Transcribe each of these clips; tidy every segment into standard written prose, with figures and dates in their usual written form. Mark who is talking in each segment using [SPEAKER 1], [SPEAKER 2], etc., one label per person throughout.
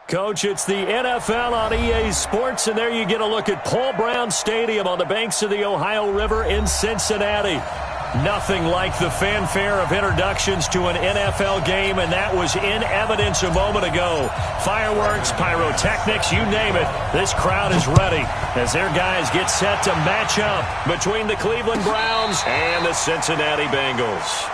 [SPEAKER 1] Coach, it's the NFL on EA Sports, and there you get a look at Paul Brown Stadium on the banks of the Ohio River in Cincinnati. Nothing like the fanfare of introductions to an NFL game, and that was in evidence a moment ago. Fireworks, pyrotechnics, you name it. This crowd is ready as their guys get set to match up between the Cleveland Browns and the Cincinnati Bengals.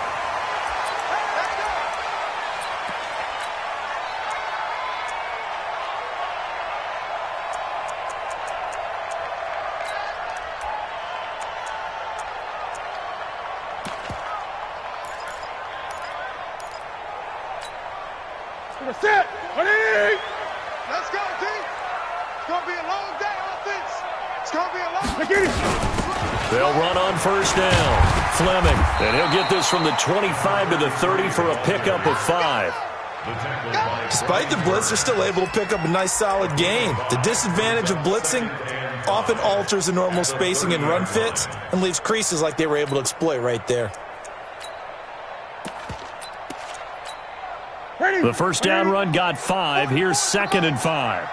[SPEAKER 2] Set. Ready? Let's go, team. It's going to be a long day on offense. It's going to be a long day.
[SPEAKER 1] They'll run on first down. Fleming. And he'll get this from the 25 to the 30 for a pickup of 5.
[SPEAKER 3] Despite the blitz, they're still able to pick up a nice solid gain. The disadvantage of blitzing often alters the normal spacing and run fits and leaves creases like they were able to exploit right there.
[SPEAKER 1] The first down run got 5. Here's 2nd and 5.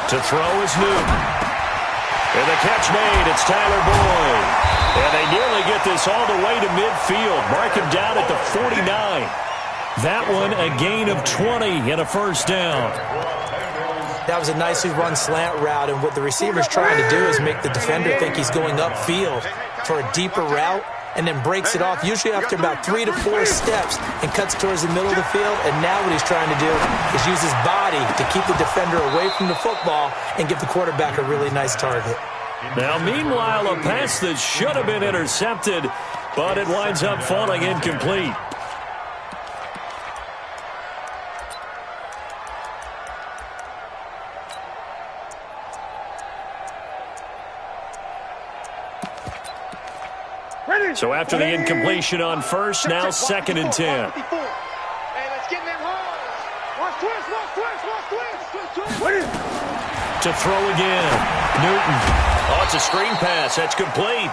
[SPEAKER 1] To throw is Newton. And the catch made. It's Tyler Boyd. And they nearly get this all the way to midfield. Mark him down at the 49. That one a gain of 20 and a first down.
[SPEAKER 4] That was a nicely run slant route, and what the receiver's trying to do is make the defender think he's going upfield for a deeper route, and then breaks it off, usually after about 3 to 4 steps, and cuts towards the middle of the field. And now what he's trying to do is use his body to keep the defender away from the football and give the quarterback a really nice target.
[SPEAKER 1] Now, meanwhile, a pass that should have been intercepted, but it winds up falling incomplete. So after the incompletion on first, now 2nd and 10. To throw again. Newton. Oh, it's a screen pass. That's complete.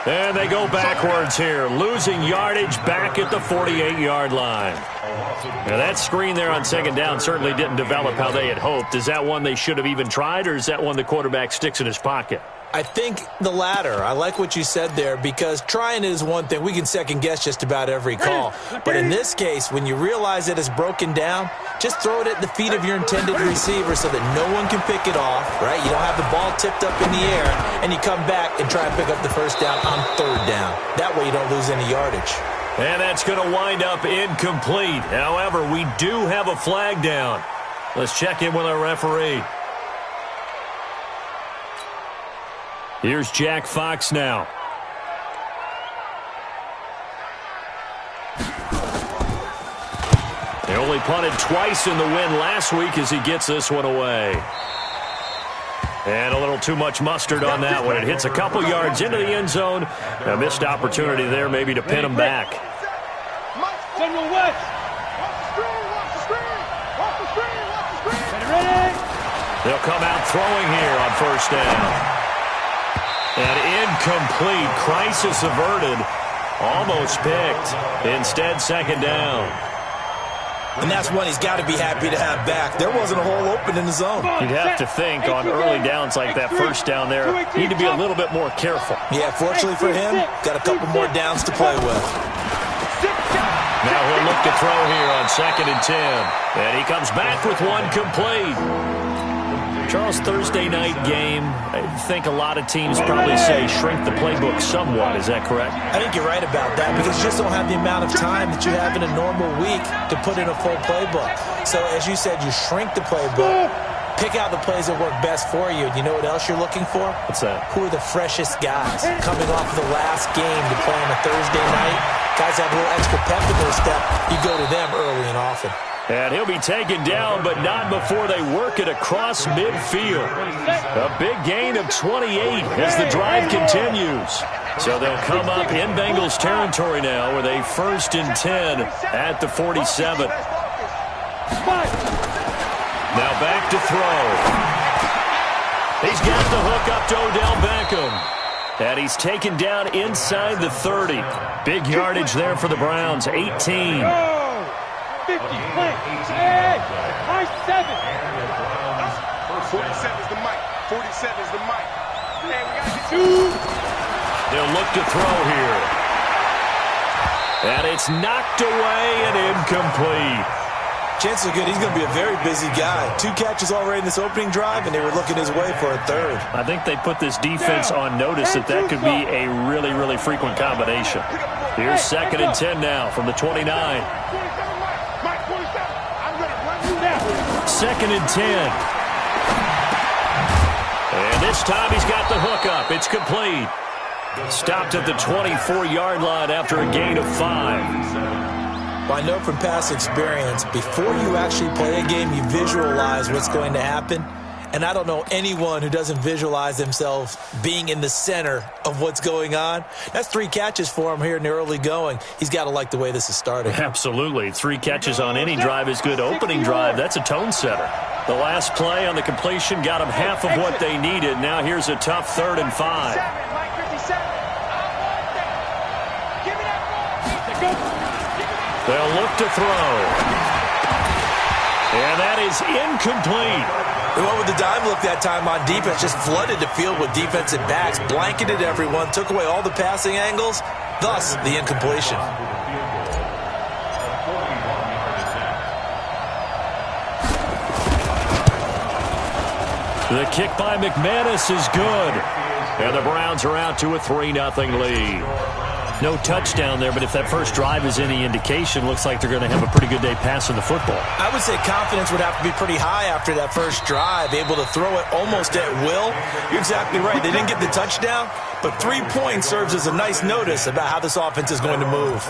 [SPEAKER 1] And they go backwards here, losing yardage back at the 48-yard line. Now, that screen there on 2nd down certainly didn't develop how they had hoped. Is that one they should have even tried, or is that one the quarterback sticks in his pocket?
[SPEAKER 4] I think the latter. I like what you said there, because trying is one thing. We can second-guess just about every call. But in this case, when you realize that it's broken down, just throw it at the feet of your intended receiver so that no one can pick it off, right? You don't have the ball tipped up in the air, and you come back and try and pick up the first down on 3rd down. That way you don't lose any yardage.
[SPEAKER 1] And that's going to wind up incomplete. However, we do have a flag down. Let's check in with our referee. Here's Jack Fox now. They only punted twice in the win last week as he gets this one away. And a little too much mustard on that one. It hits a couple yards into the end zone. A missed opportunity there maybe to pin him back. They'll come out throwing here on first down. And incomplete. Crisis averted. Almost picked. Instead, 2nd down.
[SPEAKER 3] And that's one he's got to be happy to have back. There wasn't a hole open in the zone.
[SPEAKER 1] You'd have to think on early downs like that first down there, you need to be a little bit more careful.
[SPEAKER 3] Yeah, fortunately for him, got a couple more downs to play with.
[SPEAKER 1] Now he'll look to throw here on 2nd and 10. And he comes back with one complete. Charles, Thursday night game, I think a lot of teams probably say shrink the playbook somewhat. Is that correct?
[SPEAKER 4] I think you're right about that, because you just don't have the amount of time that you have in a normal week to put in a full playbook. So, as you said, you shrink the playbook, pick out the plays that work best for you. And you know what else you're looking for?
[SPEAKER 1] What's that?
[SPEAKER 4] Who are the freshest guys coming off of the last game to play on a Thursday night? Guys have a little extra pep in their step. You go to them early and often.
[SPEAKER 1] And he'll be taken down, but not before they work it across midfield. A big gain of 28 as the drive continues. So they'll come up in Bengals territory now with a 1st and 10 at the 47. Now back to throw. He's got the hook up to Odell Beckham. And he's taken down inside the 30. Big yardage there for the Browns, 18.
[SPEAKER 2] 50. Play. Hey, high 7. 47 is the mic. 47 is the mic. Hey, we got to get 2.
[SPEAKER 1] They'll look to throw here. And it's knocked away and incomplete.
[SPEAKER 3] Chances are good he's going to be a very busy guy. 2 catches already in this opening drive, and they were looking his way for a 3rd.
[SPEAKER 1] I think they put this defense on notice that that could be a really, really frequent combination. Here's 2nd and 10 now from the 29.
[SPEAKER 2] 27, Mike 27. I'm going to run you now.
[SPEAKER 1] 2nd and 10. And this time he's got the hook up. It's complete. Stopped at the 24-yard line after a gain of 5.
[SPEAKER 3] Well, I know from past experience, before you actually play a game, you visualize what's going to happen. And I don't know anyone who doesn't visualize themselves being in the center of what's going on. That's 3 catches for him here in the early going. He's got to like the way this is starting.
[SPEAKER 1] Absolutely. 3 catches on any drive is good. Opening drive, that's a tone setter. The last play on the completion got them half of what they needed. Now here's a tough 3rd and 5. They'll look to throw. And that is incomplete.
[SPEAKER 3] They went with the dive look that time on defense, just flooded the field with defensive backs, blanketed everyone, took away all the passing angles, thus the incompletion.
[SPEAKER 1] The kick by McManus is good. And the Browns are out to a 3-0 lead. No touchdown there, but if that first drive is any indication, looks like they're going to have a pretty good day passing the football.
[SPEAKER 3] I would say confidence would have to be pretty high after that first drive, able to throw it almost at will. You're exactly right. They didn't get the touchdown, but 3 points serves as a nice notice about how this offense is going to move.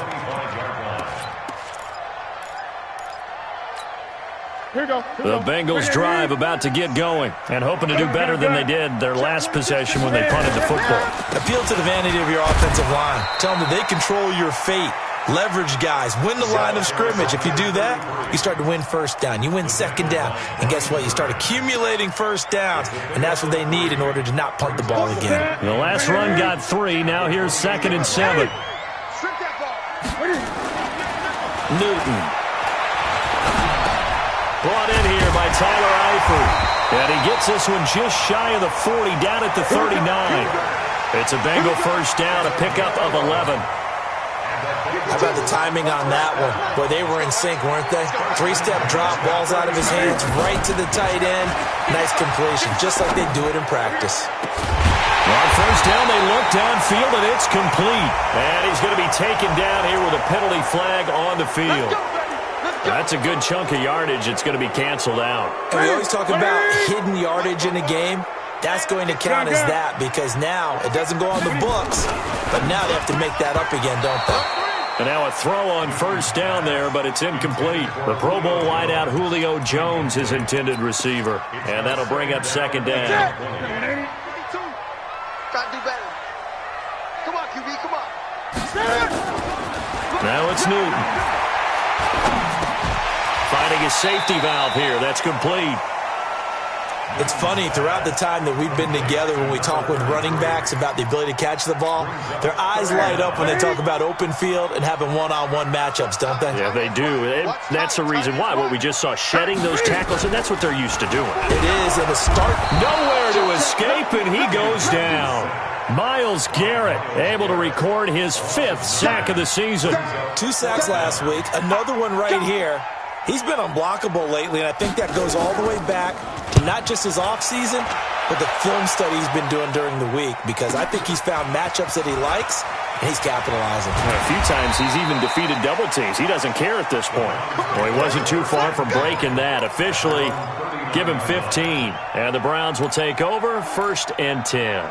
[SPEAKER 1] The Bengals drive about to get going and hoping to do better than they did their last possession when they punted the football.
[SPEAKER 3] Appeal to the vanity of your offensive line. Tell them that they control your fate. Leverage guys. Win the line of scrimmage. If you do that, you start to win first down. You win second down. And guess what? You start accumulating first downs. And that's what they need in order to not punt the ball again.
[SPEAKER 1] The last run got 3. Now here's 2nd and 7. Newton. Brought in here by Tyler Eifert. And he gets this one just shy of the 40, down at the 39. It's a Bengal first down, a pickup of 11.
[SPEAKER 3] How about the timing on that one? Boy, they were in sync, weren't they? 3-step drop, balls out of his hands, right to the tight end. Nice completion, just like they do it in practice.
[SPEAKER 1] On first down, they look downfield, and it's complete. And he's going to be taken down here with a penalty flag on the field. That's a good chunk of yardage. It's going to be canceled out.
[SPEAKER 3] And we always talk about hidden yardage in a game. That's going to count as that because now it doesn't go on the books, but now they have to make that up again, don't they?
[SPEAKER 1] And now a throw on first down there, but it's incomplete. The Pro Bowl wideout Julio Jones, his intended receiver. And that'll bring up 2nd down.
[SPEAKER 2] Try to do better. Come on, QB, come on.
[SPEAKER 1] Now it's Newton. Finding a safety valve here. That's complete.
[SPEAKER 3] It's funny, throughout the time that we've been together when we talk with running backs about the ability to catch the ball, their eyes light up when they talk about open field and having one-on-one matchups, don't they?
[SPEAKER 1] Yeah, they do. And that's the reason why. What we just saw, shedding those tackles, and that's what they're used to doing.
[SPEAKER 3] It is, and a start.
[SPEAKER 1] Nowhere to escape, and he goes down. Myles Garrett able to record his 5th sack of the season.
[SPEAKER 3] 2 sacks last week, another one right here. He's been unblockable lately, and I think that goes all the way back to not just his offseason, but the film study he's been doing during the week, because I think he's found matchups that he likes, and he's capitalizing.
[SPEAKER 1] A few times he's even defeated double teams. He doesn't care at this point. Well, he wasn't too far from breaking that. Officially, give him 15. And the Browns will take over, 1st and 10.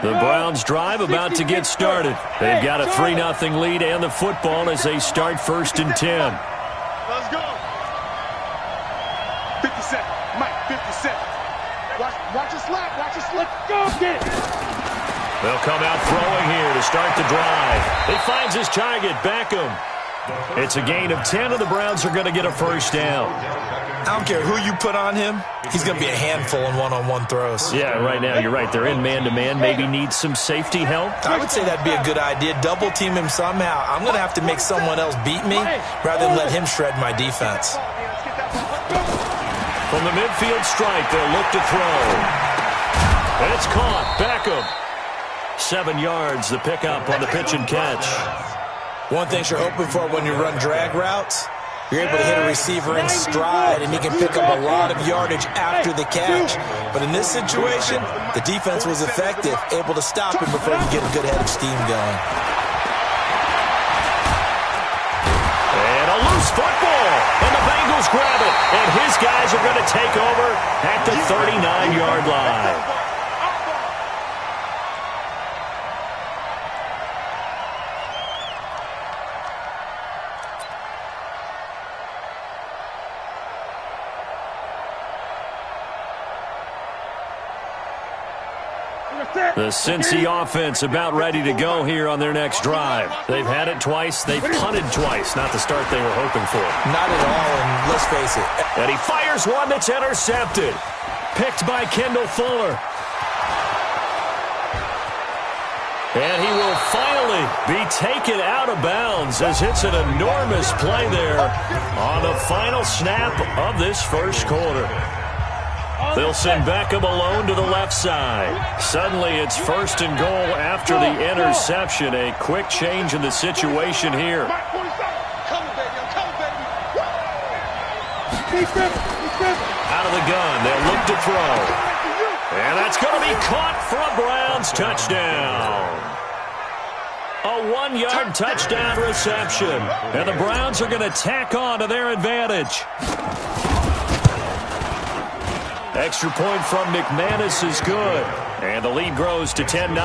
[SPEAKER 1] The Browns drive about to get started. They've got a 3-0 lead and the football as they start 1st and 10.
[SPEAKER 2] Let's go. 57. Mike, 57. Watch it slap. Watch it slap. Go get it.
[SPEAKER 1] They'll come out throwing here to start the drive. He finds his target, Beckham. It's a gain of 10, and the Browns are going to get a first down.
[SPEAKER 3] I don't care who you put on him, he's going to be a handful in one-on-one throws.
[SPEAKER 1] Yeah, right now, you're right. They're in man-to-man. Maybe need some safety help.
[SPEAKER 3] I would say that'd be a good idea. Double team him somehow. I'm going to have to make someone else beat me rather than let him shred my defense.
[SPEAKER 1] From the midfield strike, they'll look to throw. And it's caught. Beckham. 7 yards, the pickup on the pitch and catch.
[SPEAKER 3] One thing you're hoping for when you run drag routes, you're able to hit a receiver in stride, and he can pick up a lot of yardage after the catch. But in this situation, the defense was effective, able to stop him before he could get a good head of steam going.
[SPEAKER 1] And a loose football, and the Bengals grab it. And his guys are going to take over at the 39-yard line. The Cincy offense about ready to go here on their next drive. They've had it twice. They've punted twice. Not the start they were hoping for.
[SPEAKER 3] Not at all, and let's face it.
[SPEAKER 1] And he fires one that's intercepted. Picked by Kendall Fuller. And he will finally be taken out of bounds as it's an enormous play there on the final snap of this first quarter. They'll send Beckham alone to the left side. Suddenly it's 1st and goal after the interception. A quick change in the situation here. Out of the gun, they'll look to throw. And that's going to be caught for a Browns touchdown. A 1-yard touchdown reception. And the Browns are going to tack on to their advantage. Extra point from McManus is good. And the lead grows to 10-0.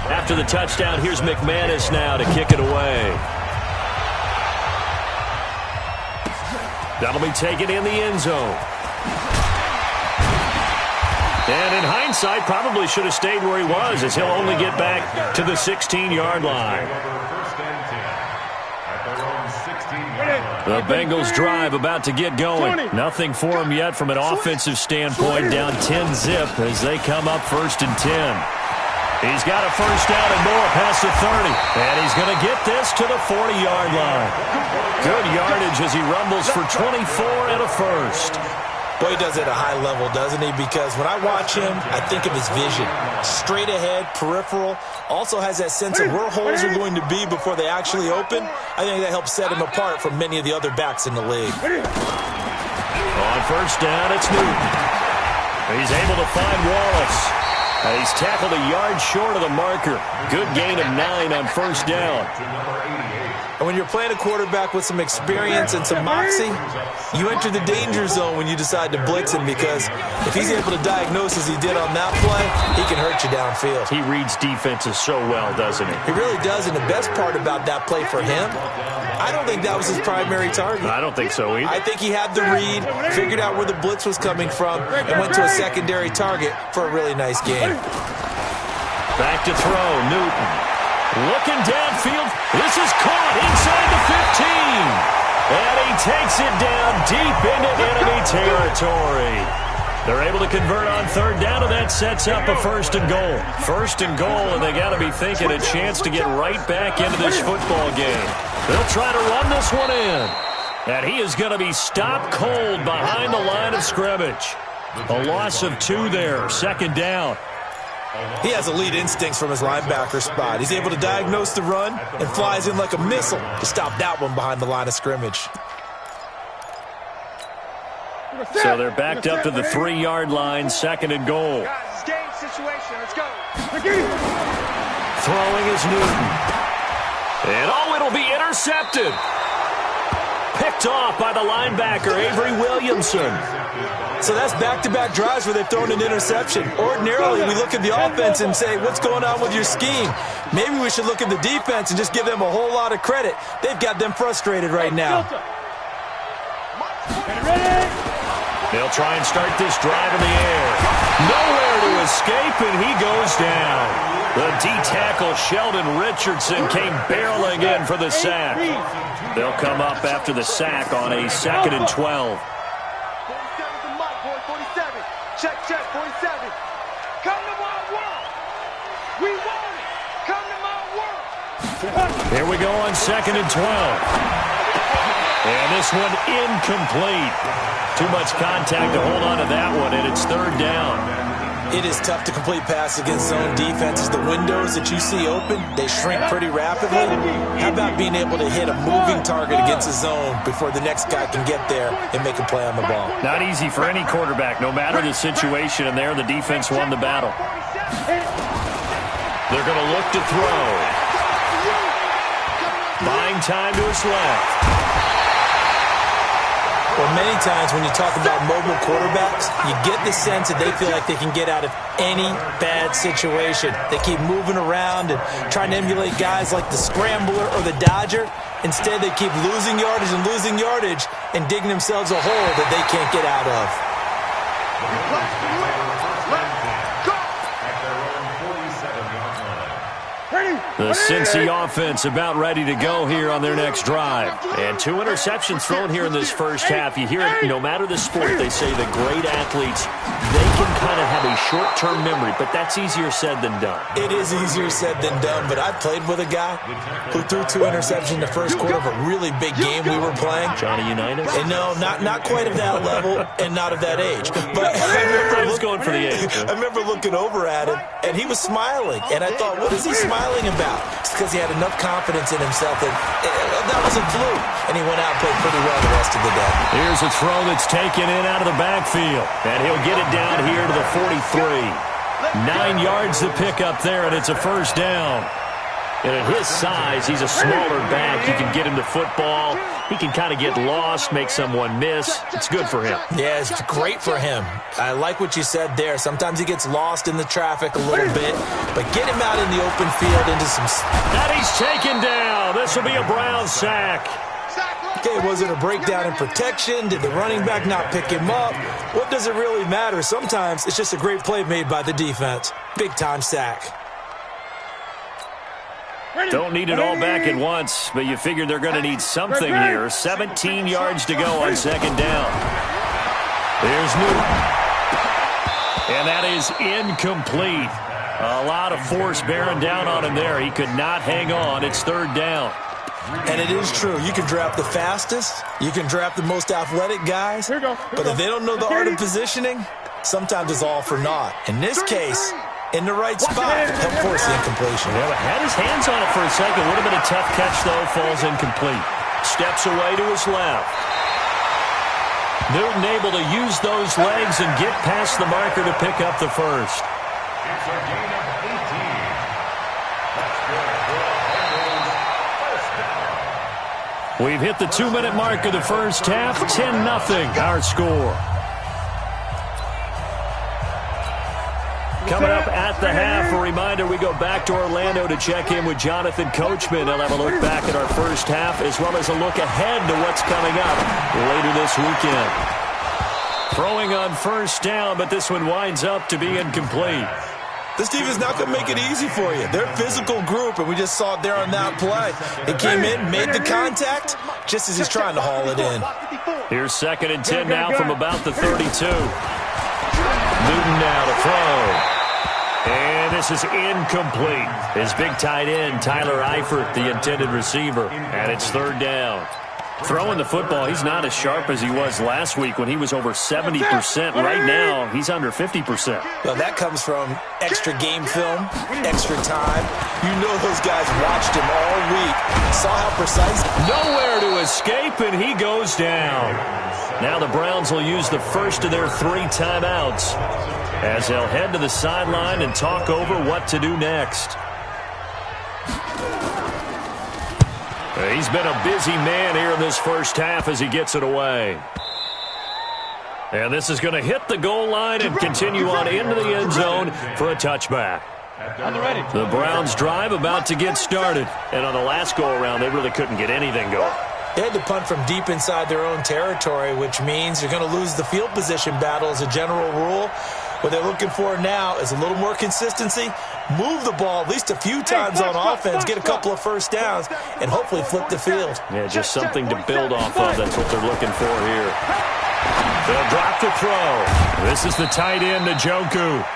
[SPEAKER 1] After the touchdown, here's McManus now to kick it away. That'll be taken in the end zone. And in hindsight, probably should have stayed where he was, as he'll only get back to the 16-yard line. The Bengals drive about to get going. Nothing for them yet from an offensive standpoint. Down 10-zip as they come up 1st and 10. He's got a first down and more past the 30. And he's going to get this to the 40-yard line. Good yardage as he rumbles for 24 and a first.
[SPEAKER 3] Boy, he does it at a high level, doesn't he? Because when I watch him, I think of his vision. Straight ahead, peripheral. Also has that sense of where holes are going to be before they actually open. I think that helps set him apart from many of the other backs in the league.
[SPEAKER 1] On first down, it's Newton. He's able to find Wallace. He's tackled a yard short of the marker. Good gain of 9 on first down.
[SPEAKER 3] And when you're playing a quarterback with some experience and some moxie, you enter the danger zone when you decide to blitz him, because if he's able to diagnose as he did on that play, he can hurt you downfield.
[SPEAKER 1] He reads defenses so well, doesn't he?
[SPEAKER 3] He really does, and the best part about that play for him, I don't think that was his primary target.
[SPEAKER 1] I don't think so either.
[SPEAKER 3] I think he had the read, figured out where the blitz was coming from, and went to a secondary target for a really nice game.
[SPEAKER 1] Back to throw, Newton. Looking downfield, this is caught inside the 15. And he takes it down deep into enemy territory. They're able to convert on third down, and that sets up a 1st and goal. 1st and goal, and they got to be thinking a chance to get right back into this football game. They'll try to run this one in. And he is going to be stopped cold behind the line of scrimmage. A loss of 2 there, 2nd down.
[SPEAKER 3] He has elite instincts from his linebacker spot. He's able to diagnose the run and flies in like a missile to stop that one behind the line of scrimmage.
[SPEAKER 1] So they're backed up to the 3-yard line, 2nd and goal.
[SPEAKER 2] Guys, game situation. Let's go.
[SPEAKER 1] Throwing is Newton. And it'll be intercepted. Picked off by the linebacker, Avery Williamson.
[SPEAKER 3] So that's back-to-back drives where they've thrown an interception. Ordinarily, we look at the offense and say, what's going on with your scheme? Maybe we should look at the defense and just give them a whole lot of credit. They've got them frustrated right now.
[SPEAKER 1] They'll try and start this drive in the air. Nowhere to escape, and he goes down. The D-tackle Sheldon Richardson came barreling in for the sack. They'll come up after the sack on a 2nd and 12.
[SPEAKER 2] 47's the mark, boy. 47. Check, 47. Come to my work. We want it. Come to my work.
[SPEAKER 1] Here we go on 2nd and 12. And this one incomplete. Too much contact to hold on to that one, and it's 3rd down.
[SPEAKER 3] It is tough to complete pass against zone defenses. The windows that you see open, they shrink pretty rapidly. How about being able to hit a moving target against a zone before the next guy can get there and make a play on the ball?
[SPEAKER 1] Not easy for any quarterback, no matter the situation, and there the defense won the battle. They're going to look to throw. Buying time to his left.
[SPEAKER 3] Well, many times when you talk about mobile quarterbacks, you get the sense that they feel like they can get out of any bad situation. They keep moving around and trying to emulate guys like the scrambler or the dodger. Instead, they keep losing yardage and digging themselves a hole that they can't get out of.
[SPEAKER 1] The Cincy offense about ready to go here on their next drive. And 2 interceptions thrown here in this first half. You hear it, no matter the sport, they say the great athletes, they can kind of have a short-term memory, but that's easier said than done.
[SPEAKER 3] It is easier said than done, but I played with a guy who threw 2 interceptions in the first quarter of a really big game we were playing.
[SPEAKER 1] Johnny Unitas?
[SPEAKER 3] And no, not quite of that level and not of that age. But
[SPEAKER 1] I was going for the age.
[SPEAKER 3] I remember looking over at him, and he was smiling. And I thought, what is he smiling about? It's because he had enough confidence in himself that was a fluke. And he went out and played pretty well the rest of the day.
[SPEAKER 1] Here's a throw that's taken in out of the backfield. And he'll get it down here to the 43. 9 yards to pick up there, and it's a 1st down. And at his size, he's a smaller back. You can get him to football. He can kind of get lost, make someone miss. It's good for him.
[SPEAKER 3] Yeah, it's great for him. I like what you said there. Sometimes he gets lost in the traffic a little bit, but get him out in the open field into some...
[SPEAKER 1] And he's taken down. This will be a Brown sack.
[SPEAKER 3] Okay, was it a breakdown in protection? Did the running back not pick him up? What does it really matter? Sometimes it's just a great play made by the defense. Big-time sack.
[SPEAKER 1] Don't need it all back at once, but you figure they're going to need something here. 17 yards to go on 2nd down. There's Newton. And that is incomplete. A lot of force bearing down on him there. He could not hang on. It's 3rd down.
[SPEAKER 3] And it is true. You can draft the fastest. You can draft the most athletic guys. But if they don't know the art of positioning, sometimes it's all for naught. In this case, in the right spot, help force the incompletion.
[SPEAKER 1] Yeah, had his hands on it for a second. Would have been a tough catch, though. Falls incomplete. Steps away to his left. Newton able to use those legs and get past the marker to pick up the 1st. We've hit the 2-minute mark of the first half. 10-0, our score. Coming up at the half, a reminder, we go back to Orlando to check in with Jonathan Coachman. He'll have a look back at our first half as well as a look ahead to what's coming up later this weekend. Throwing on 1st down, but this one winds up to be incomplete.
[SPEAKER 3] This defense is not going to make it easy for you. They're a physical group, and we just saw it there on that play. It came in, made the contact, just as he's trying to haul it in.
[SPEAKER 1] Here's 2nd and 10 now from about the 32. Newton now to throw. And this is incomplete. His big tight end, Tyler Eifert, the intended receiver. And it's 3rd down. Throwing the football, he's not as sharp as he was last week when he was over 70%. Right now, he's under 50%.
[SPEAKER 3] Well, that comes from extra game film, extra time. You know those guys watched him all week, saw how precise.
[SPEAKER 1] Nowhere to escape, and he goes down. Now the Browns will use the first of their 3 timeouts as they'll head to the sideline and talk over what to do next. He's been a busy man here in this first half as he gets it away. And this is going to hit the goal line and continue on into the end zone for a touchback. The Browns drive about to get started. And on the last go-around, they really couldn't get anything going.
[SPEAKER 4] They had to punt from deep inside their own territory, which means you're going to lose the field position battle as a general rule. What they're looking for now is a little more consistency, move the ball at least a few times on offense, get a couple of first downs, and hopefully flip the field.
[SPEAKER 1] Yeah, just something to build off of. That's what they're looking for here. They'll drop the throw. This is the tight end, Njoku.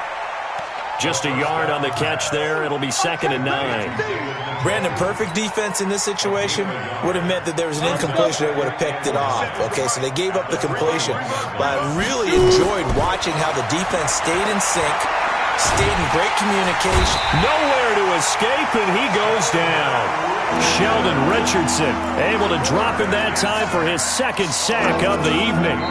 [SPEAKER 1] Just a yard on the catch there. It'll be 2nd and 9.
[SPEAKER 4] Brandon, perfect defense in this situation would have meant that there was an incompletion. They would have picked it off. Okay, so they gave up the completion. But I really enjoyed watching how the defense stayed in sync, stayed in great communication.
[SPEAKER 1] Nowhere to escape, and he goes down. Sheldon Richardson able to drop in that time for his 2nd sack of the evening.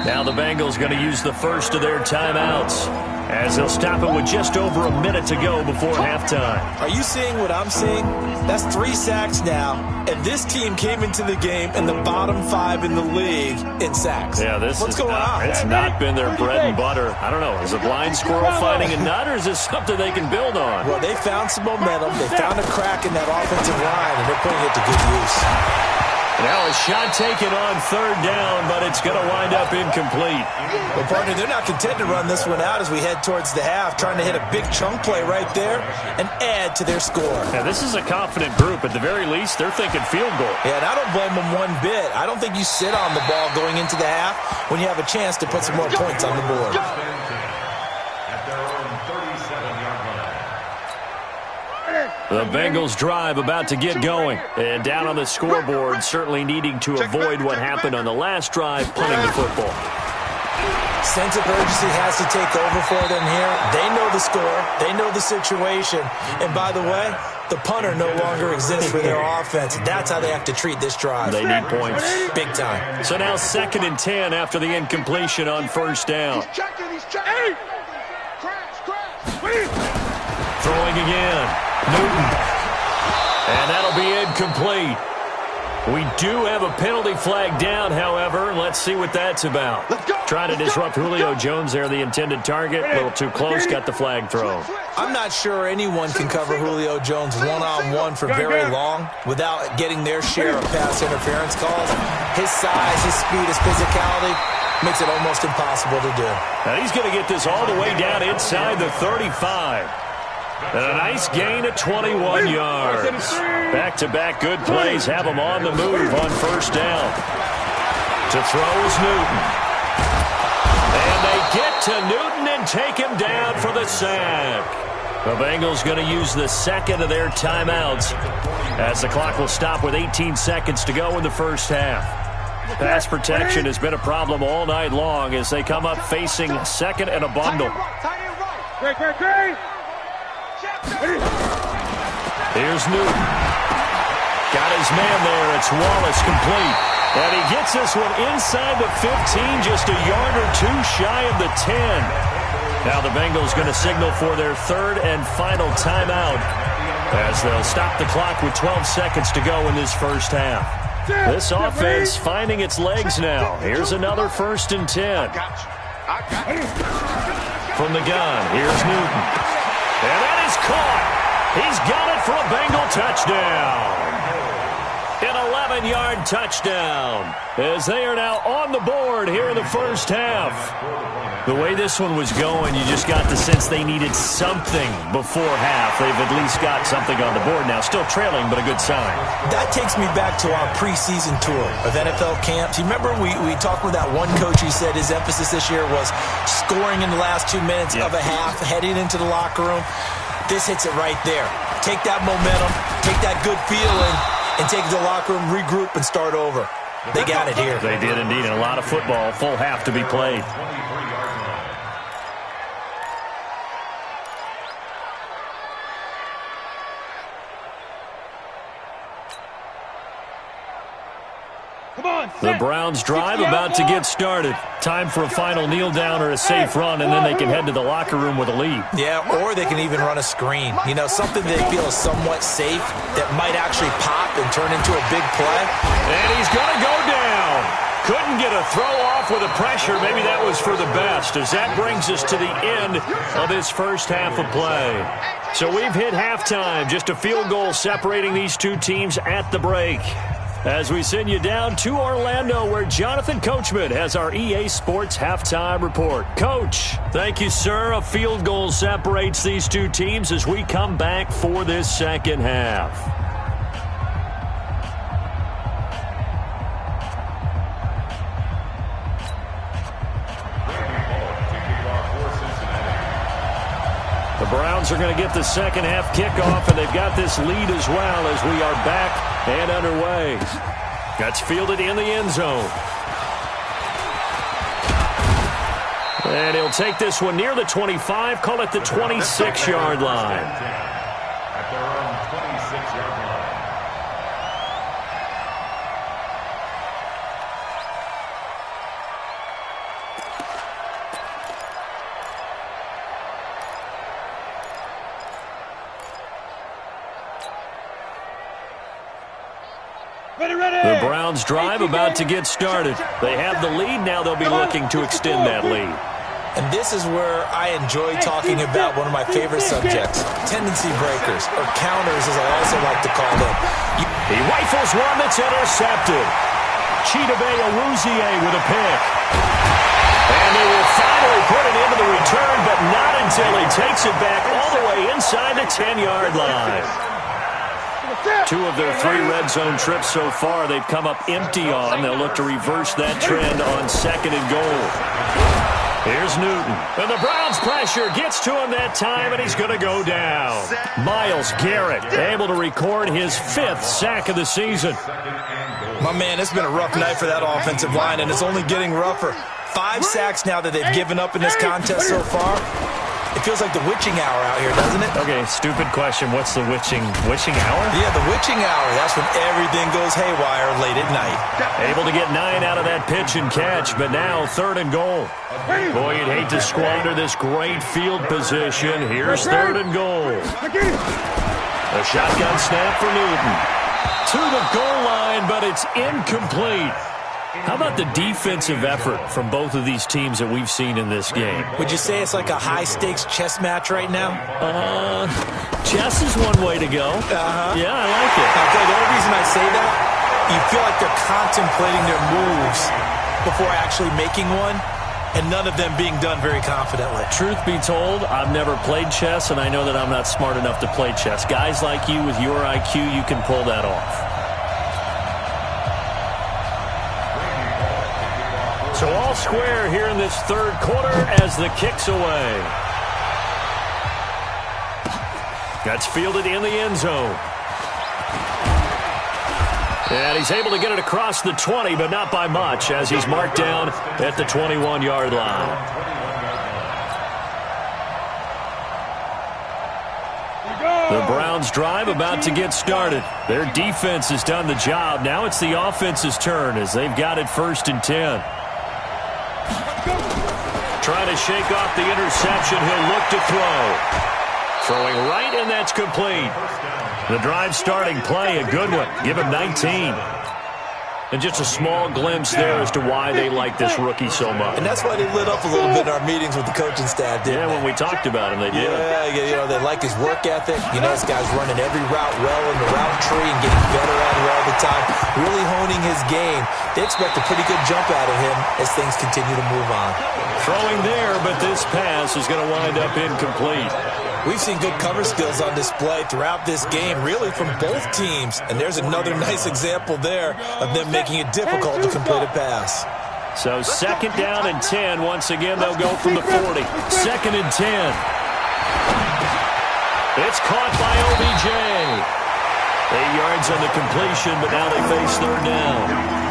[SPEAKER 1] Now the Bengals going to use the first of their timeouts, as they'll stop it with just over a minute to go before halftime.
[SPEAKER 4] Are you seeing what I'm seeing? That's 3 sacks now, and this team came into the game in the bottom 5 in the league in sacks.
[SPEAKER 1] Yeah,
[SPEAKER 4] What's going on?
[SPEAKER 1] It's not been their bread and butter. I don't know. Is a blind squirrel finding a nut, or is this something they can build on?
[SPEAKER 4] Well, they found some momentum. They found a crack in that offensive line, and they're putting it to good use.
[SPEAKER 1] Now a shot taken on 3rd down, but it's going to wind up incomplete.
[SPEAKER 4] Well, partner, they're not content to run this one out as we head towards the half, trying to hit a big chunk play right there and add to their score.
[SPEAKER 1] Now, this is a confident group. At the very least, they're thinking field goal.
[SPEAKER 4] Yeah, and I don't blame them one bit. I don't think you sit on the ball going into the half when you have a chance to put some more points on the board.
[SPEAKER 1] The Bengals drive about to get going. And down on the scoreboard, certainly needing to avoid what happened on the last drive, punting the football.
[SPEAKER 4] Sense of urgency has to take over for them here. They know the score. They know the situation. And by the way, the punter no longer exists for their offense. That's how they have to treat this drive.
[SPEAKER 1] They need points.
[SPEAKER 4] Big time.
[SPEAKER 1] So now 2nd and 10 after the incompletion on 1st down.
[SPEAKER 2] He's checking. Crash.
[SPEAKER 1] Throwing again. Newton. And that'll be incomplete. We do have a penalty flag down, however. Let's see what that's about. Trying to disrupt Julio Jones there, the intended target. A little too close, got the flag thrown.
[SPEAKER 4] I'm not sure anyone can cover Julio Jones one-on-one for very long without getting their share of pass interference calls. His size, his speed, his physicality makes it almost impossible to do.
[SPEAKER 1] Now he's going to get this all the way down inside the 35. And a nice gain of 21 yards. Back-to-back good plays have him on the move on 1st down. To throw is Newton. And they get to Newton and take him down for the sack. The Bengals going to use the 2nd of their timeouts, as the clock will stop with 18 seconds to go in the first half. Pass protection has been a problem all night long as they come up facing 2nd and a bundle.
[SPEAKER 2] Great.
[SPEAKER 1] Here's Newton. Got his man there. It's Wallace complete. And he gets this one inside the 15, just a yard or two shy of the 10. Now the Bengals going to signal for their 3rd and final timeout, as they'll stop the clock with 12 seconds to go in this first half. This offense finding its legs now. Here's another 1st and 10. From the gun, here's Newton. And that is caught. He's got it for a Bengal touchdown. An 11-yard touchdown, as they are now on the board here in the first half. The way this one was going, you just got the sense they needed something before half. They've at least got something on the board now. Still trailing, but a good sign.
[SPEAKER 4] That takes me back to our preseason tour of NFL camps. You remember we talked with that one coach who said his emphasis this year was scoring in the last 2 minutes of a half, heading into the locker room. This hits it right there. Take that momentum, take that good feeling, and take it to the locker room, regroup, and start over. They got it here.
[SPEAKER 1] They did indeed, and a lot of football, full half to be played. The Browns drive about to get started. Time for a final kneel down or a safe run, and then they can head to the locker room with a lead.
[SPEAKER 4] Yeah, or they can even run a screen. You know, something they feel is somewhat safe that might actually pop and turn into a big play.
[SPEAKER 1] And he's going to go down. Couldn't get a throw off with the pressure. Maybe that was for the best, as that brings us to the end of this first half of play. So we've hit halftime. Just a field goal separating these two teams at the break. as we send you down to Orlando, where Jonathan Coachman has our EA Sports Halftime Report. Coach, thank you, sir. A field goal separates these two teams as we come back for this second half. The Browns are going to get the second half kickoff, and they've got this lead as well as we are back and underway. That's fielded in the end zone. And he'll take this one near the 25, call it the 26-yard line.
[SPEAKER 5] At their own 26-yard line.
[SPEAKER 1] The Browns drive about to get started. They have the lead. Now they'll be looking to extend that lead.
[SPEAKER 4] And this is where I enjoy talking about one of my favorite subjects, tendency breakers, or counters as I also like to call them.
[SPEAKER 1] He rifles one that's intercepted. Chidobe Awuzie with a pick. And they will finally put it into the return, but not until he takes it back all the way inside the 10-yard line. 2 of their 3 red zone trips so far they've come up empty on. They'll look to reverse that trend on 2nd and goal. Here's Newton. And the Browns pressure gets to him that time, and he's going to go down. Myles Garrett able to record his 5th sack of the season.
[SPEAKER 3] My man, it's been a rough night for that offensive line, and it's only getting rougher. 5 sacks now that they've given up in this contest so far. It feels like the witching hour out here, doesn't it?
[SPEAKER 1] Okay, stupid question. What's the witching hour?
[SPEAKER 3] Yeah, the witching hour. That's when everything goes haywire late at night.
[SPEAKER 1] Able to get 9 out of that pitch and catch, but now 3rd and goal. Boy, you'd hate to squander this great field position. Here's 3rd and goal. A shotgun snap for Newton. To the goal line, but it's incomplete. How about the defensive effort from both of these teams that we've seen in this game?
[SPEAKER 4] Would you say it's like a high-stakes chess match right now?
[SPEAKER 1] Chess is one way to go. Yeah, I like it.
[SPEAKER 4] Okay, the only reason I say that, you feel like they're contemplating their moves before actually making one, and none of them being done very confidently.
[SPEAKER 1] Truth be told, I've never played chess, and I know that I'm not smart enough to play chess. Guys like you with your IQ, you can pull that off. So all square here in this 3rd quarter as the kick's away. That's fielded in the end zone. And he's able to get it across the 20, but not by much, as he's marked down at the 21-yard line. The Browns drive about to get started. Their defense has done the job. Now it's the offense's turn as they've got it 1st and 10. Trying to shake off the interception. He'll look to throw. Throwing right, and that's complete. The drive starting play, a good one. Give him 19. And just a small glimpse there as to why they like this rookie so much.
[SPEAKER 4] And that's why they lit up a little bit in our meetings with the coaching staff, didn't they?
[SPEAKER 1] When we talked about him, they did.
[SPEAKER 4] Yeah, you know, they like his work ethic. You know, this guy's running every route well in the route tree and getting better at it all the time, really honing his game. They expect a pretty good jump out of him as things continue to move on.
[SPEAKER 1] Throwing there, but this pass is going to wind up incomplete.
[SPEAKER 4] We've seen good cover skills on display throughout this game, really from both teams. And there's another nice example there of them making it difficult to complete a pass.
[SPEAKER 1] So 2nd down and 10. Once again, they'll go from the 40. 2nd and 10. It's caught by OBJ. 8 yards on the completion, but now they face 3rd down.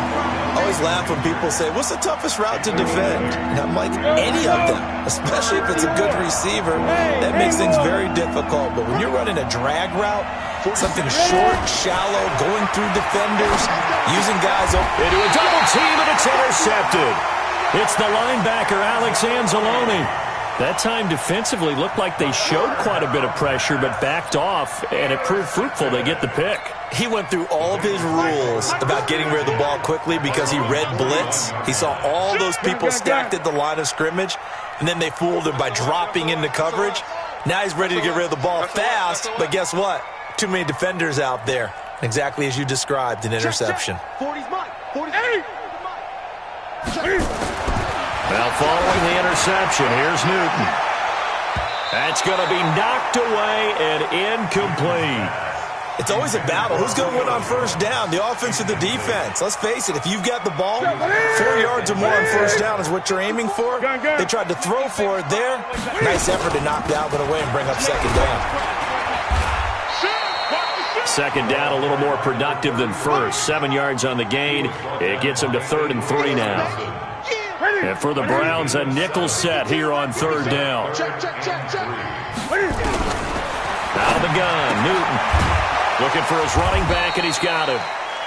[SPEAKER 3] I always laugh when people say, what's the toughest route to defend? And I'm like, any of them, especially if it's a good receiver. That makes things very difficult. But when you're running a drag route, something short, shallow, going through defenders, using guys
[SPEAKER 1] into a double team, and it's intercepted. It's the linebacker, Alex Anzalone. That time defensively looked like they showed quite a bit of pressure but backed off, and it proved fruitful. They get the pick.
[SPEAKER 3] He went through all of his rules about getting rid of the ball quickly because he read blitz. He saw all those people stacked at the line of scrimmage, and then they fooled him by dropping into coverage. Now he's ready to get rid of the ball fast, but guess what? Too many defenders out there.
[SPEAKER 4] Exactly as you described, an interception.
[SPEAKER 2] 40's mine. 48.
[SPEAKER 1] Now following the interception, here's Newton. That's going to be knocked away and incomplete.
[SPEAKER 3] It's always a battle. Who's going to win on first down, the offense or the defense? Let's face it, if you've got the ball, 4 yards or more on first down is what you're aiming for. They tried to throw for it there. Nice effort to knock that one away and bring up second down.
[SPEAKER 1] Second down, a little more productive than first. 7 yards on the gain. It gets them to 3rd and 3 now. And for the Browns, a nickel set here on 3rd down. Out of the gun, Newton. Looking for his running back, and he's got him.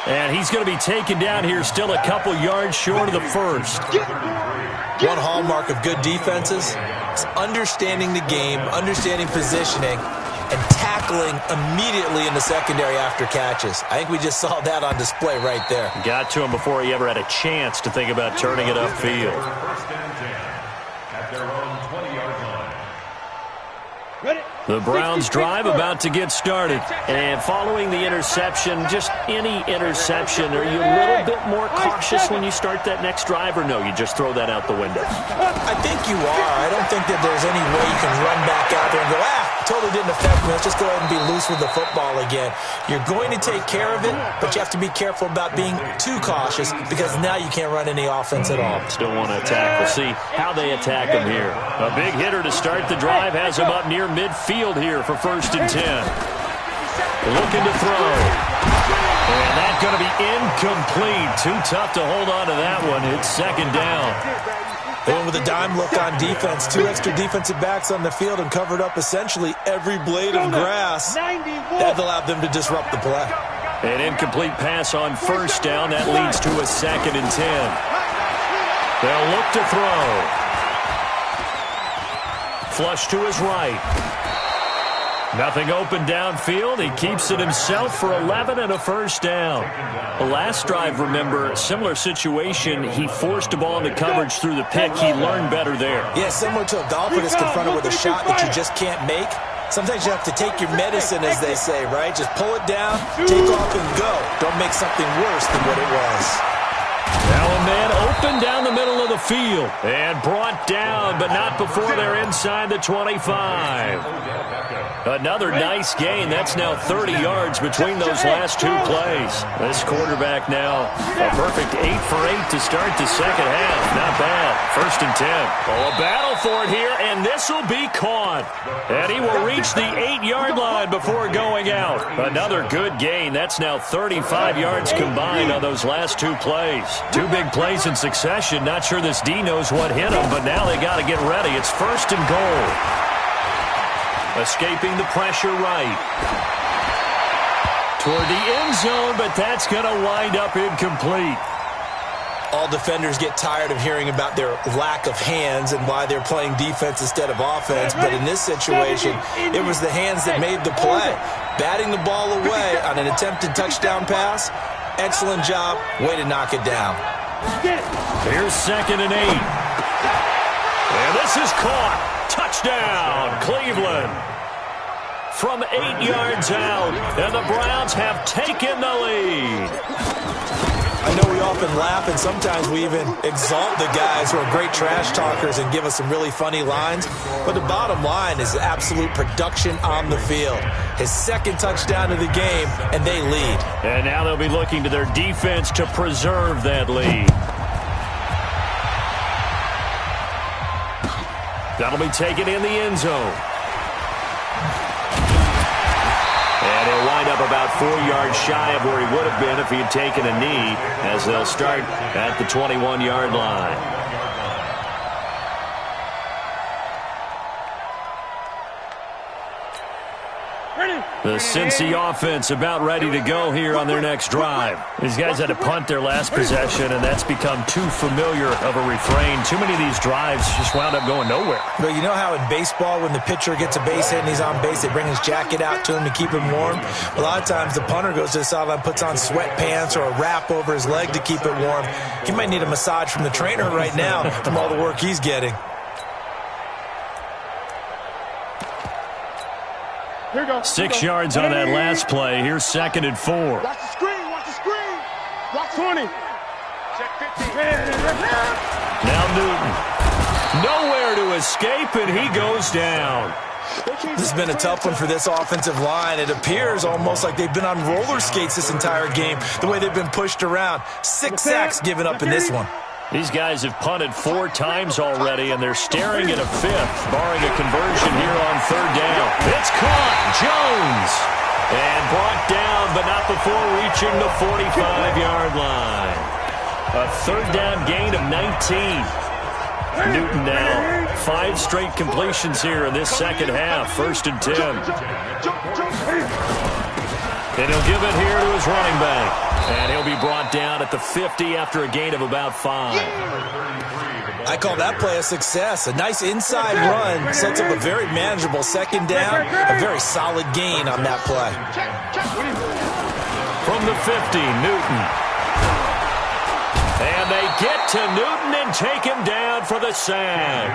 [SPEAKER 1] And he's going to be taken down here still a couple yards short of the first.
[SPEAKER 4] One hallmark of good defenses is understanding the game, understanding positioning, and tackling immediately in the secondary after catches. I think we just saw that on display right there.
[SPEAKER 1] Got to him before he ever had a chance to think about turning it upfield.
[SPEAKER 5] First and 10 at their own 20-yard line.
[SPEAKER 1] The Browns drive about to get started. And following the interception, just any interception, are you a little bit more cautious when you start that next drive, or no, you just throw that out the window?
[SPEAKER 4] I think you are. I don't think that there's any way you can run back out there and go, totally didn't affect me. Let's just go ahead and be loose with the football again. You're going to take care of it, but you have to be careful about being too cautious because now you can't run any offense at all.
[SPEAKER 1] Still want to attack. We'll see how they attack him here. A big hitter to start the drive has him up near midfield here for 1st and 10. Looking to throw. And that's going to be incomplete. Too tough to hold on to that one. It's 2nd down.
[SPEAKER 3] They went with a dime look on defense. 2 extra defensive backs on the field and covered up essentially every blade of grass. That allowed them to disrupt the play.
[SPEAKER 1] An incomplete pass on 1st down. That leads to a 2nd and 10. They'll look to throw. Flush to his right. Nothing open downfield. He keeps it himself for 11 and a 1st down. The last drive, remember, similar situation. He forced a ball into coverage through the pick. He learned better there.
[SPEAKER 3] Yeah, similar to a golfer that's confronted with a shot that you just can't make. Sometimes you have to take your medicine, as they say, right? Just pull it down, take off, and go. Don't make something worse than what it was.
[SPEAKER 1] Now a man open down the middle of the field and brought down, but not before they're inside the 25. Another nice gain. That's now 30 yards between those last 2 plays. This quarterback now a perfect 8 for 8 to start the second half. Not bad. 1st and 10. Oh, a battle for it here, and this will be caught. And he will reach the 8-yard line before going out. Another good gain. That's now 35 yards combined on those last 2 plays. 2 big plays in succession. Not sure this D knows what hit him, but now they got to get ready. It's 1st and goal. Escaping the pressure right. Toward the end zone, but that's going to wind up incomplete.
[SPEAKER 4] All defenders get tired of hearing about their lack of hands and why they're playing defense instead of offense. But in this situation, it was the hands that made the play. Batting the ball away on an attempted touchdown pass. Excellent job. Way to knock it down.
[SPEAKER 1] Here's 2nd and 8. And this is caught. Touchdown, Cleveland. From 8 yards out, and the Browns have taken the lead.
[SPEAKER 3] I know we often laugh, and sometimes we even exalt the guys who are great trash talkers and give us some really funny lines. But the bottom line is absolute production on the field. His 2nd touchdown of the game, and they lead.
[SPEAKER 1] And now they'll be looking to their defense to preserve that lead. That'll be taken in the end zone. And he'll wind up about 4 yards shy of where he would have been if he had taken a knee, as they'll start at the 21-yard line. The Cincy offense about ready to go here on their next drive. These guys had to punt their last possession, and that's become too familiar of a refrain. Too many of these drives just wound up going nowhere.
[SPEAKER 3] But you know how in baseball, when the pitcher gets a base hit and he's on base, they bring his jacket out to him to keep him warm? A lot of times the punter goes to the sideline, puts on sweatpants or a wrap over his leg to keep it warm. He might need a massage from the trainer right now from all the work he's getting.
[SPEAKER 1] 6 yards on that last play. Here's 2nd and 4.
[SPEAKER 2] Watch the screen. Watch the screen. Watch 20. Check 15.
[SPEAKER 1] Now Newton. Nowhere to escape, and he goes down.
[SPEAKER 3] This has been a tough one for this offensive line. It appears almost like they've been on roller skates this entire game, the way they've been pushed around. 6 sacks given up in this one.
[SPEAKER 1] These guys have punted 4 times already, and they're staring at a 5th, barring a conversion here on 3rd down. It's caught. Jones. And brought down, but not before reaching the 45-yard line. A 3rd down gain of 19. Newton now 5 straight completions here in this second half. 1st and 10. And he'll give it here to his running back. And he'll be brought down at the 50 after a gain of about 5.
[SPEAKER 3] I call that play a success. A nice inside run sets up a very manageable 2nd down. A very solid gain on that play.
[SPEAKER 1] From the 50, Newton. And they get to Newton and take him down for the sack.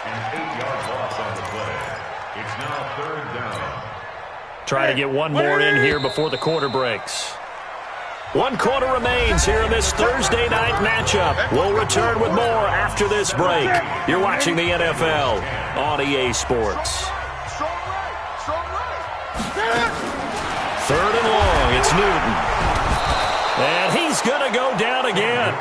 [SPEAKER 5] An 8-yard loss on the play. It's now 3rd down.
[SPEAKER 1] Try to get one more in here before the quarter breaks. 1 quarter remains here in this Thursday night matchup. We'll return with more after this break. You're watching the NFL on EA Sports. 3rd and long. It's Newton. And he's going to go down again.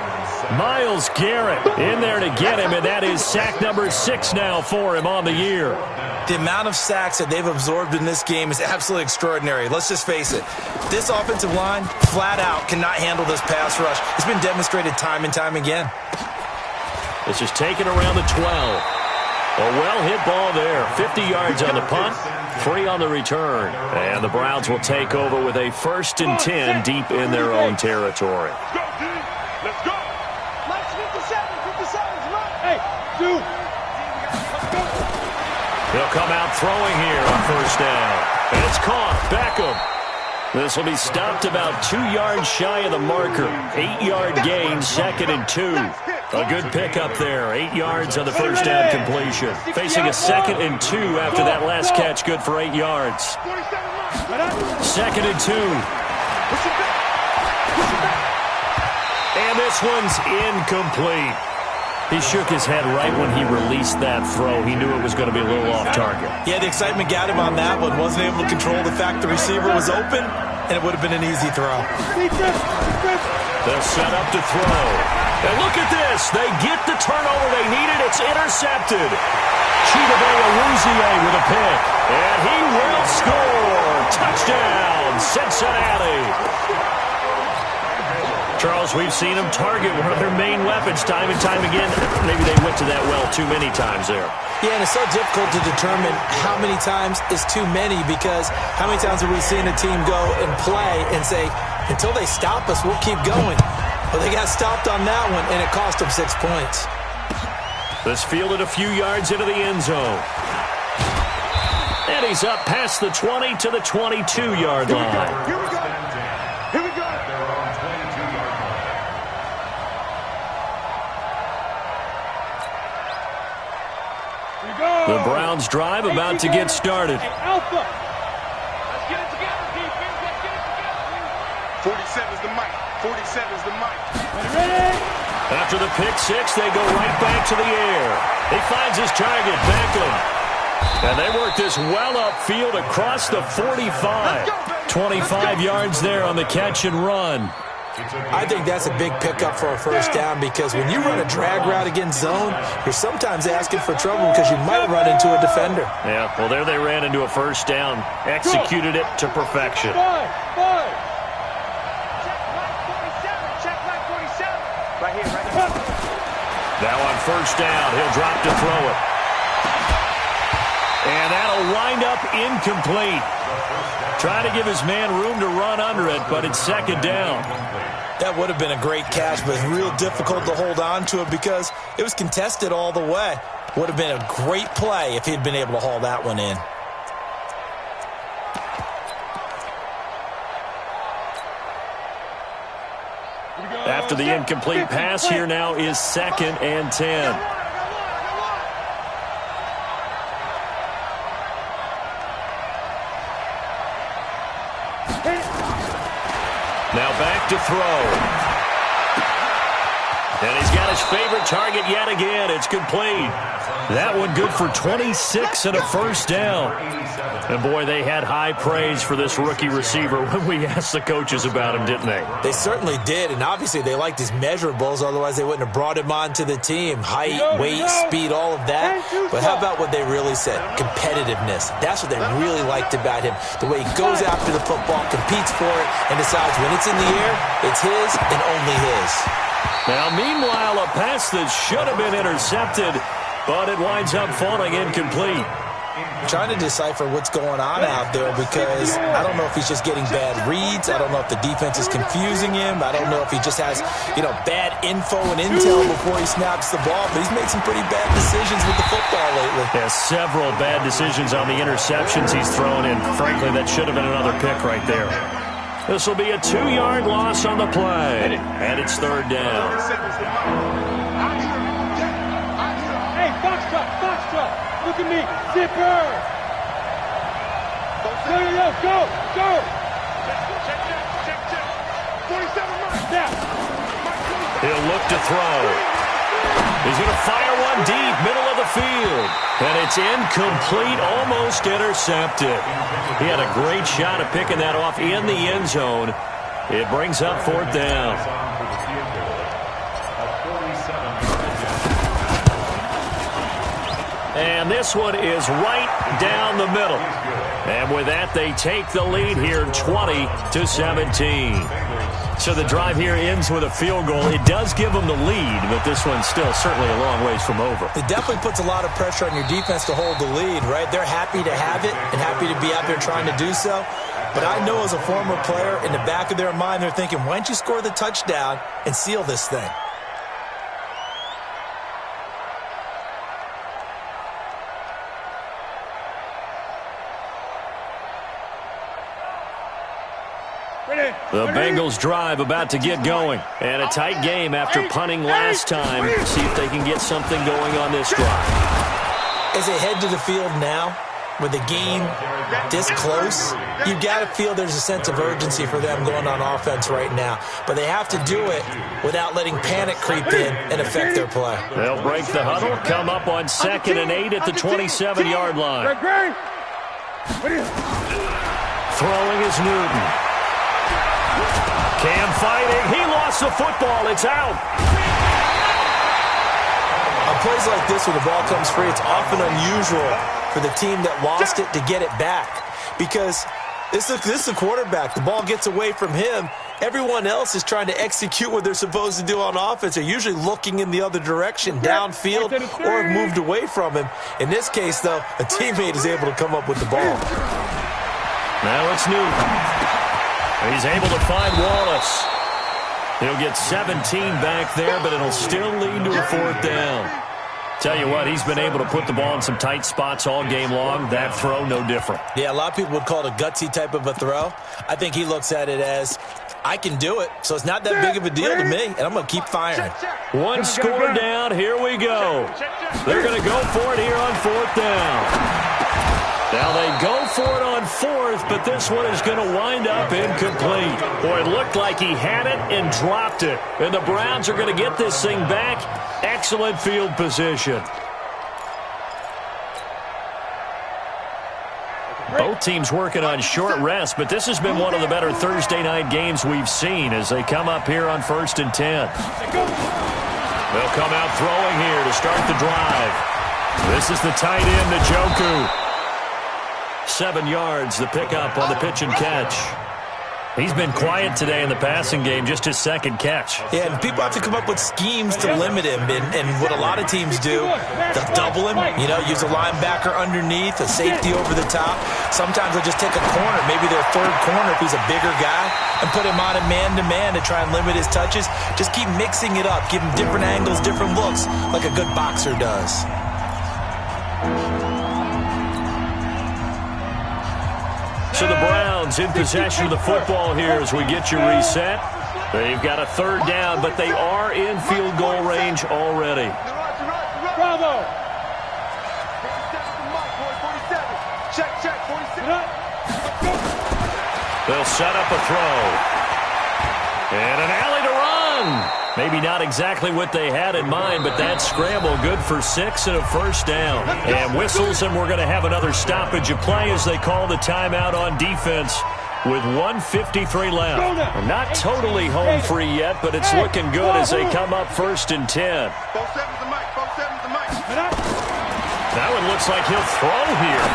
[SPEAKER 1] Myles Garrett in there to get him, and that is sack number 6 now for him on the year.
[SPEAKER 3] The amount of sacks that they've absorbed in this game is absolutely extraordinary. Let's just face it. This offensive line, flat out, cannot handle this pass rush. It's been demonstrated time and time again.
[SPEAKER 1] This is taken around the 12. A well-hit ball there. 50 yards on the punt, 3 on the return. And the Browns will take over with a 1st and 10 deep in their own territory.
[SPEAKER 2] Let's go. Mike's 57's Mike. Hey, dude.
[SPEAKER 1] He'll come out throwing here on 1st down. And it's caught. Beckham. This will be stopped about 2 yards shy of the marker. 8-yard gain, 2nd and 2. A good pickup there. 8 yards on the 1st down completion. Facing a 2nd and 2 after that last catch, good for 8 yards. 2nd and 2. And this one's incomplete. He shook his head right when he released that throw. He knew it was going to be a little off target.
[SPEAKER 3] Yeah, the excitement got him on that one. Wasn't able to control the fact the receiver was open, and it would have been an easy throw.
[SPEAKER 1] They'll set up to throw. And look at this. They get the turnover they needed. It's intercepted. Chidobe with a pick. And he will score. Touchdown, Cincinnati. Charles, we've seen them target one of their main weapons time and time again. Maybe they went to that well too many times there.
[SPEAKER 4] Yeah, and it's so difficult to determine how many times is too many, because how many times have we seen a team go and play and say, until they stop us, we'll keep going. Well, they got stopped on that one, and it cost them 6 points.
[SPEAKER 1] This fielded a few yards into the end zone. And he's up past the 20 to the 22-yard line.
[SPEAKER 2] Here we go. Here we go.
[SPEAKER 1] The Browns drive about to get started.
[SPEAKER 2] Alpha. Let's get it together, defense. Let's get it together. 47's the mic. 47's the mic. Ready?
[SPEAKER 1] After the pick six, they go right back to the air. He finds his target, Beckham. And they work this well upfield across the 45. 25 yards there on the catch and run.
[SPEAKER 4] I think that's a big pickup for a 1st down, because when you run a drag route against zone, you're sometimes asking for trouble because you might run into a defender.
[SPEAKER 1] Yeah, well, there they ran into a 1st down. Executed it to perfection.
[SPEAKER 2] Five. Check right 47. Right here.
[SPEAKER 1] Now on 1st down, he'll drop to throw it. And that'll wind up incomplete. Trying to give his man room to run under it, but it's 2nd down.
[SPEAKER 3] That would have been a great catch, but it's real difficult to hold on to it because it was contested all the way. Would have been a great play if he'd been able to haul that one in.
[SPEAKER 1] After the incomplete pass, here now is 2nd and 10. Now back to throw. And he's got his favorite target yet again. It's complete. That one good for 26 and a first down. And, boy, they had high praise for this rookie receiver when we asked the coaches about him, didn't they?
[SPEAKER 4] They certainly did, and obviously they liked his measurables. Otherwise, they wouldn't have brought him onto the team. Height, weight, speed, all of that. But how about what they really said? Competitiveness. That's what they really liked about him. The way he goes after the football, competes for it, and decides when it's in the air, it's his and only his.
[SPEAKER 1] Now, meanwhile, a pass that should have been intercepted, but it winds up falling incomplete.
[SPEAKER 4] Trying to decipher what's going on out there because I don't know if he's just getting bad reads. I don't know if the defense is confusing him. I don't know if he just has, bad info and intel before he snaps the ball. But he's made some pretty bad decisions with the football lately.
[SPEAKER 1] Yeah, several bad decisions on the interceptions he's thrown, and frankly, that should have been another pick right there. This will be a 2-yard loss on the play, and it's third down.
[SPEAKER 2] Hey, box truck. Look at me. Zipper. Go. Check. 47 miles. Now.
[SPEAKER 1] He'll look to throw. He's going to fire one deep, middle of the field. And it's incomplete, almost intercepted. He had a great shot at picking that off in the end zone. It brings up fourth down. And this one is right down the middle. And with that, they take the lead here 20-17. So the drive here ends with a field goal. It does give them the lead, but this one's still certainly a long ways from over.
[SPEAKER 4] It definitely puts a lot of pressure on your defense to hold the lead, right? They're happy to have it and happy to be out there trying to do so. But I know as a former player, in the back of their mind, they're thinking, why don't you score the touchdown and seal this thing?
[SPEAKER 1] The Bengals drive about to get going. And a tight game after punting last time. See if they can get something going on this drive.
[SPEAKER 4] As they head to the field now, with the game this close, you've got to feel there's a sense of urgency for them going on offense right now. But they have to do it without letting panic creep in and affect their play.
[SPEAKER 1] They'll break the huddle, come up on 2nd and 8 at the 27-yard line. Throwing is Newton. Cam fighting. He lost the football. It's out.
[SPEAKER 4] On plays like this where the ball comes free, it's often unusual for the team that lost it to get it back. Because this is the quarterback. The ball gets away from him. Everyone else is trying to execute what they're supposed to do on offense. They're usually looking in the other direction, downfield, or have moved away from him. In this case, though, a teammate is able to come up with the ball.
[SPEAKER 1] Now it's Newton. He's able to find Wallace. He'll get 17 back there, but it'll still lead to a fourth down. Tell you what, he's been able to put the ball in some tight spots all game long. That throw, no different.
[SPEAKER 4] Yeah, a lot of people would call it a gutsy type of a throw. I think he looks at it as, I can do it, so it's not that big of a deal to me, and I'm going to keep firing.
[SPEAKER 1] One score down. Here we go. They're going to go for it here on fourth down. Now they go for it on fourth, but this one is going to wind up incomplete. Boy, it looked like he had it and dropped it. And the Browns are going to get this thing back. Excellent field position. Both teams working on short rest, but this has been one of the better Thursday night games we've seen as they come up here on 1st and 10. They'll come out throwing here to start the drive. This is the tight end, Njoku. 7 yards, the pickup on the pitch and catch. He's been quiet today in the passing game, just his second catch.
[SPEAKER 4] Yeah, and people have to come up with schemes to limit him. And what a lot of teams do, they'll double him, use a linebacker underneath, a safety over the top. Sometimes they'll just take a corner, maybe their third corner if he's a bigger guy, and put him on a man-to-man to try and limit his touches. Just keep mixing it up, give him different angles, different looks, like a good boxer does.
[SPEAKER 1] So the Browns in possession of the football here as we get you reset. They've got a third down, but they are in field goal range already.
[SPEAKER 2] Bravo! Check, 47.
[SPEAKER 1] They'll set up a throw. And an alley to run. Maybe not exactly what they had in mind, but that scramble good for 6 and a first down. And whistles, and we're going to have another stoppage of play as they call the timeout on defense with 1:53 left. We're not totally home free yet, but it's looking good as they come up 1st and 10. That one looks like he'll throw here.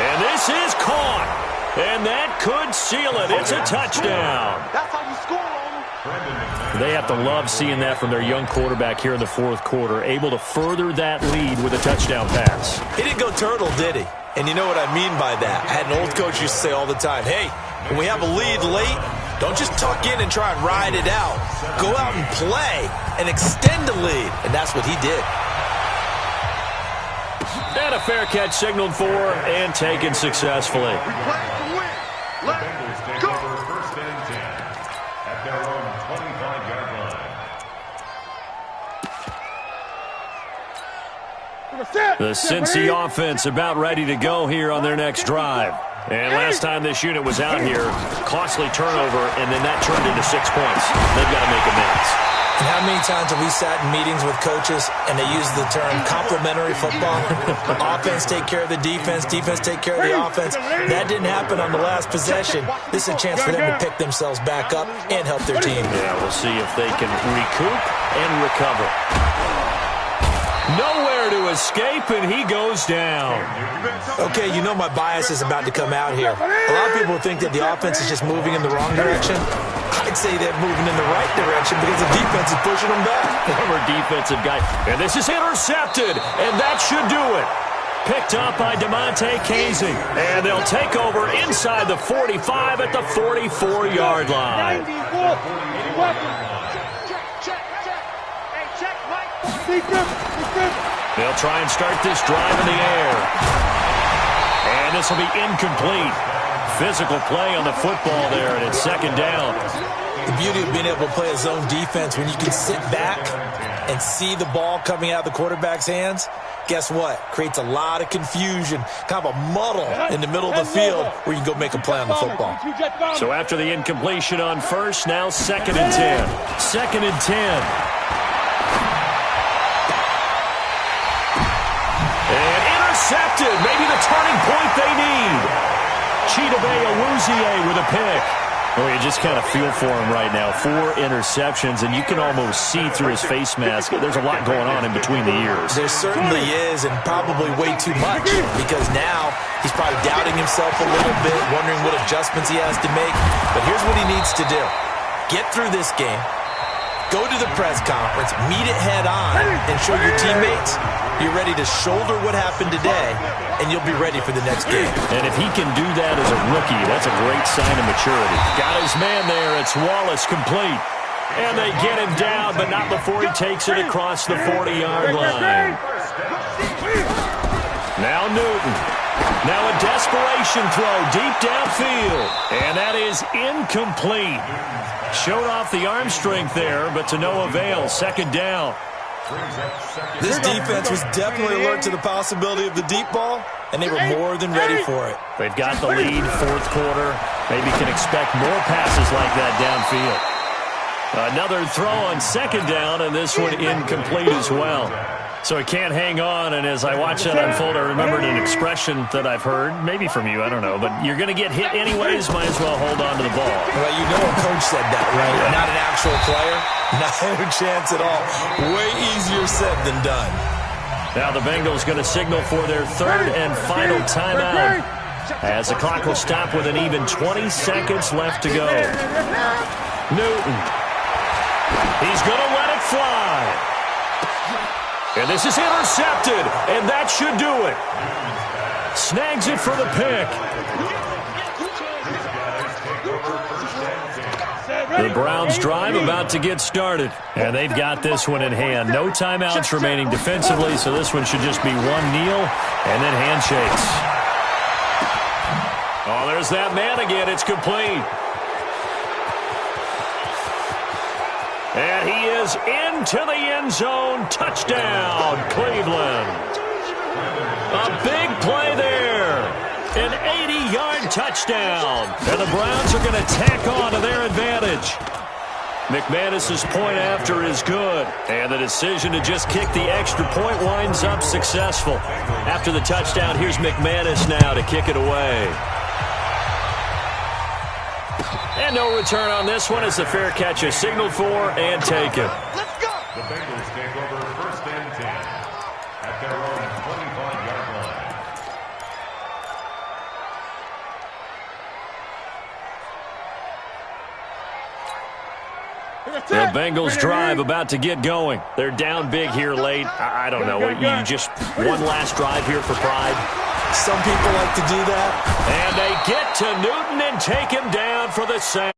[SPEAKER 1] And this is caught. And that could seal it. It's a touchdown.
[SPEAKER 2] That's how you score on them.
[SPEAKER 1] They have to love seeing that from their young quarterback here in the 4th quarter, able to further that lead with a touchdown pass.
[SPEAKER 4] He didn't go turtle, did he? And you know what I mean by that. I had an old coach used to say all the time, hey, when we have a lead late, don't just tuck in and try and ride it out. Go out and play and extend the lead. And that's what he did.
[SPEAKER 1] And a fair catch signaled for and taken successfully.
[SPEAKER 2] We play to win. Let's go.
[SPEAKER 5] First and 10 at their own 25-yard line.
[SPEAKER 1] The Cincy offense about ready to go here on their next drive. And last time this unit was out here, costly turnover, and then that turned into 6 points. They've got to make amends.
[SPEAKER 4] And how many times have we sat in meetings with coaches and they use the term complementary football? Offense take care of the defense, defense take care of the offense. That didn't happen on the last possession. This is a chance for them to pick themselves back up and help their team.
[SPEAKER 1] Yeah, we'll see if they can recoup and recover. Nowhere to escape, and he goes down.
[SPEAKER 4] Okay, you know my bias is about to come out here. A lot of people think that the offense is just moving in the wrong direction. I'd say they're moving in the right direction because the defense is pushing them back.
[SPEAKER 1] Former defensive guy. And this is intercepted, and that should do it. Picked up by DeMonte Casey. And they'll take over inside the 45 at the 44-yard line. They'll try and start this drive in the air. And this will be incomplete. Physical play on the football there, and it's 2nd down.
[SPEAKER 4] The beauty of being able to play a zone defense when you can sit back and see the ball coming out of the quarterback's hands, guess what? Creates a lot of confusion, kind of a muddle in the middle of the field where you can go make a play on the football.
[SPEAKER 1] So after the incompletion on first, now 2nd and 10. 2nd and 10. And intercepted. Maybe the turning point they need. Chidobe Awuzie with a pick. Well, you just kind of feel for him right now. 4 interceptions, and you can almost see through his face mask. There's a lot going on in between the ears.
[SPEAKER 4] There certainly is, and probably way too much, because now he's probably doubting himself a little bit, wondering what adjustments he has to make. But here's what he needs to do. Get through this game, go to the press conference, meet it head on, and show your teammates you're ready to shoulder what happened today, and you'll be ready for the next game.
[SPEAKER 1] And if he can do that as a rookie, that's a great sign of maturity. Got his man there. It's Wallace complete. And they get him down, but not before he takes it across the 40-yard line. Now Newton. Now a desperation throw deep downfield. And that is incomplete. Showed off the arm strength there, but to no avail. 2nd down.
[SPEAKER 4] This defense was definitely alert to the possibility of the deep ball, and they were more than ready for it.
[SPEAKER 1] They've got the lead, 4th quarter. Maybe can expect more passes like that downfield. Another throw on 2nd down, and this one incomplete as well. So he can't hang on, and as I watch that unfold, I remembered an expression that I've heard, maybe from you, I don't know, but you're going to get hit anyways, might as well hold on to the ball.
[SPEAKER 4] Well, you know a coach said that, right? Yeah. Not an actual player. Not a chance at all. Way easier said than done.
[SPEAKER 1] Now the Bengals going to signal for their 3rd and final timeout, as the clock will stop with an even 20 seconds left to go. Newton. He's going to let it fly. And this is intercepted, and that should do it. Snags it for the pick. The Browns drive about to get started, and they've got this one in hand. No timeouts remaining defensively, so this one should just be one kneel and then handshakes. Oh, there's that man again. It's complete. And he is into the end zone. Touchdown, Cleveland. A big play there. An 80-yard touchdown. And the Browns are going to tack on to their advantage. McManus's point after is good. And the decision to just kick the extra point winds up successful. After the touchdown, here's McManus now to kick it away. And no return on this one as the fair catch is signaled for and taken.
[SPEAKER 2] Let's go.
[SPEAKER 5] The Bengals take over 1st and 10 at their own 25-yard line.
[SPEAKER 1] The Bengals drive about to get going. They're down big here late. I don't know. You just one last drive here for pride.
[SPEAKER 3] Some people like to do that.
[SPEAKER 1] And they get to Newton and take him down for the sack.